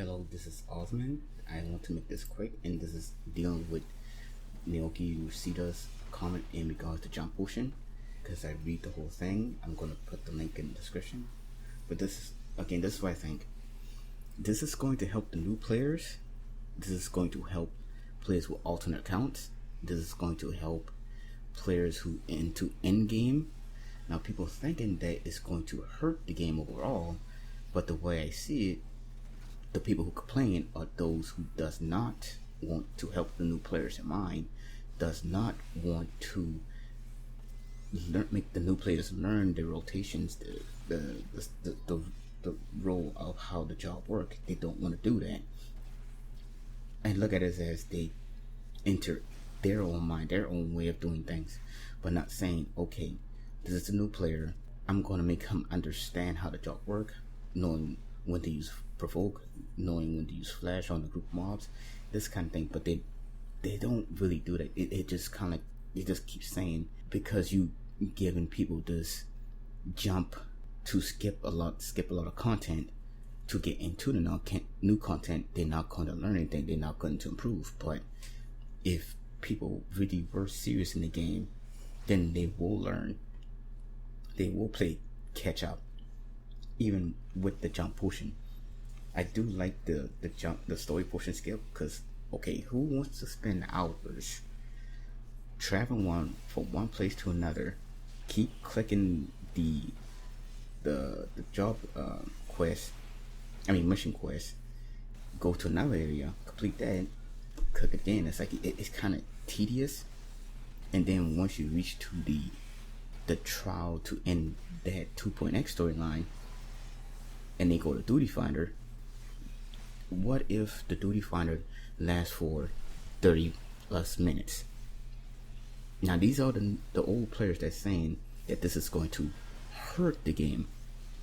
Hello, this is Osman. I want to make this quick, and this is dealing with Naoki Usida's comment in regards to Jump Ocean. Because I read the whole thing, I'm gonna put the link in the description. But this is what I think. This is going to help the new players. This is going to help players with alternate accounts. This is going to help players who into end game. Now, people thinking that it's going to hurt the game overall, but the way I see it, the people who complain are those who does not want to help the new players in mind, does not want to make the new players learn the rotations, the role of how the job work. They don't want to do that, and look at it as they enter their own mind, their own way of doing things, but not saying, okay, this is a new player, I'm going to make him understand how the job work, knowing when to use provoke, knowing when to use flash on the group mobs, this kind of thing. But they don't really do that. It just kind of like, they just keep saying, because you giving people this jump to skip a lot of content to get into the new content, they're not going to learn anything, they're not going to improve. But if people really were serious in the game, then they will learn, they will play catch up, even with the jump portion. I do like the story portion skill, because okay, who wants to spend hours traveling from one place to another, keep clicking the job mission quest, go to another area, complete that, click again. It's like it's kind of tedious. And then once you reach to the trial to end that 2.x storyline, and they go to Duty Finder, what if the Duty Finder lasts for 30 plus minutes? Now these are the old players that's saying that this is going to hurt the game,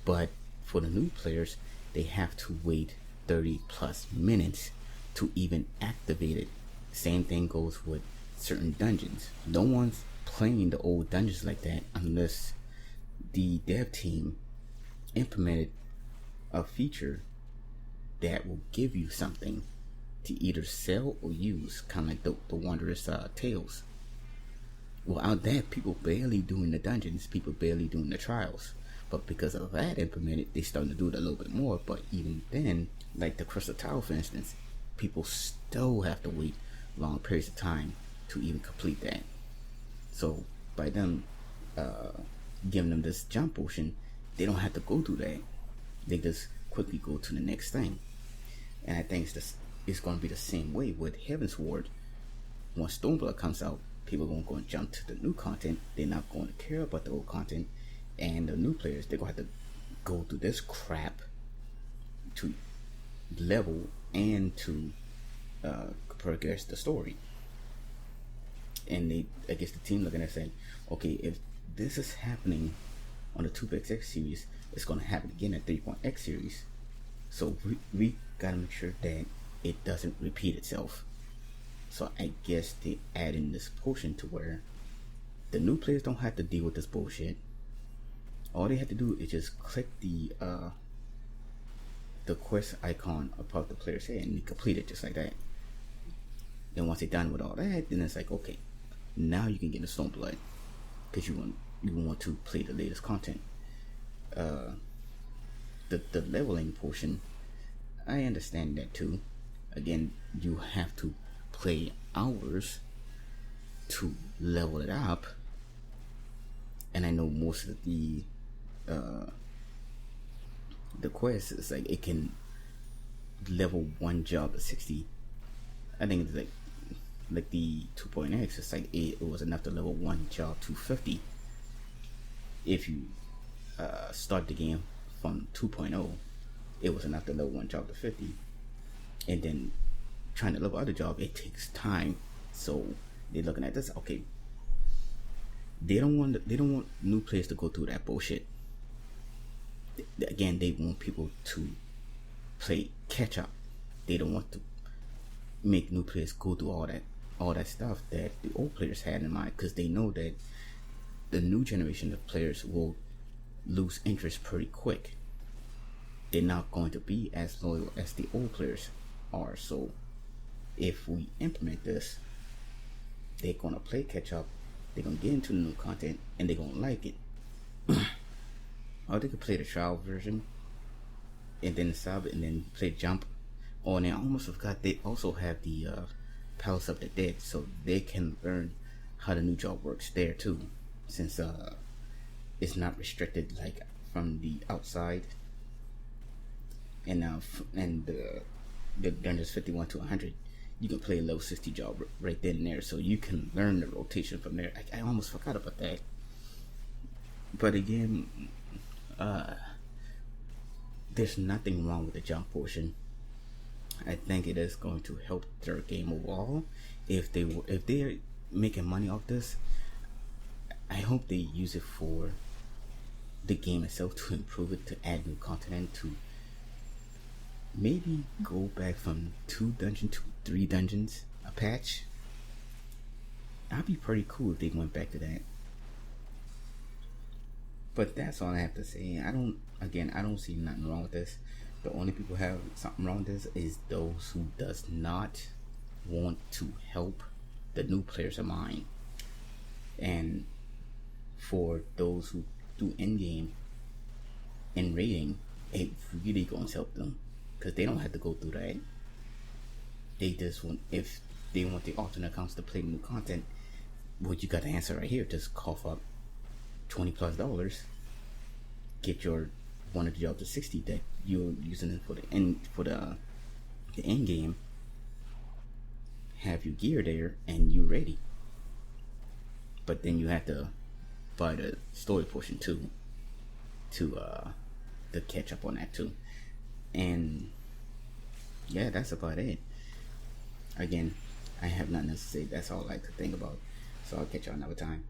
but for the new players, they have to wait 30 plus minutes to even activate it. Same thing goes with certain dungeons. No one's playing the old dungeons like that unless the dev team implemented a feature that will give you something to either sell or use, kind of like the Wondrous Tales. Without that, people barely doing the dungeons, people barely doing the trials. But because of that implemented, they starting to do it a little bit more. But even then, like the Crystal Tower, for instance, people still have to wait long periods of time to even complete that. So by them giving them this jump potion, they don't have to go through that. They just quickly go to the next thing. And I think it's going to be the same way with Heavensward. Once Stormblood comes out, people are going to jump to the new content. They're not going to care about the old content. And the new players, they're going to have to go through this crap to level and to progress the story. And I guess the team looking at saying, okay, if this is happening on the 2.x series, it's going to happen again at 3.x series. So we got to make sure that it doesn't repeat itself. So I guess they add in this potion to where the new players don't have to deal with this bullshit. All they have to do is just click the quest icon above the player's head and they complete it just like that. Then once they're done with all that, then it's like, okay, now you can get the Stormblood because you want to play the latest content. The leveling portion, I understand that too. Again, you have to play hours to level it up, and I know most of the quest is like it can level one job to 60. I think it's like the 2.x, it's like it was enough to level one job to 50. If you start the game from 2.0, it was enough to level one job to 50. And then trying to level other job, it takes time. So they're looking at this, okay, they don't want new players to go through that bullshit. Again, they want people to play catch up. They don't want to make new players go through all that stuff that the old players had in mind, because they know that the new generation of players will lose interest pretty quick. they're not going to be as loyal as the old players are. So if we implement this, they're gonna play catch up, they're gonna get into the new content, and they're gonna like it. Or they could play the trial version and then sub and then play jump. Oh, and I almost forgot they also have the Palace of the Dead, so they can learn how the new job works there too, since it's not restricted like from the outside. And the dungeons 51 to 100, you can play a level 60 job right then and there, so you can learn the rotation from there. I almost forgot about that. But again, there's nothing wrong with the jump portion. I think it is going to help their game overall. If they're making money off this, I hope they use it for the game itself, to improve it, to add new content, to maybe go back from 2 dungeons to 3 dungeons a patch. That'd be pretty cool if they went back to that. But that's all I have to say. I don't see nothing wrong with this. The only people who have something wrong with this is those who does not want to help the new players of mine. And for those who do in-game and rating, it really going to help them, because they don't have to go through that. They just want, if they want the alternate accounts to play new content, well, you got the answer right here. Just cough up $20+, get your one of the jobs to 60 that you're using it for the end game, have your gear there and you ready. But then you have to buy the story portion too, to catch up on that too. And yeah, that's about it. Again, I have nothing else to say. That's all I like to think about. So I'll catch y'all another time.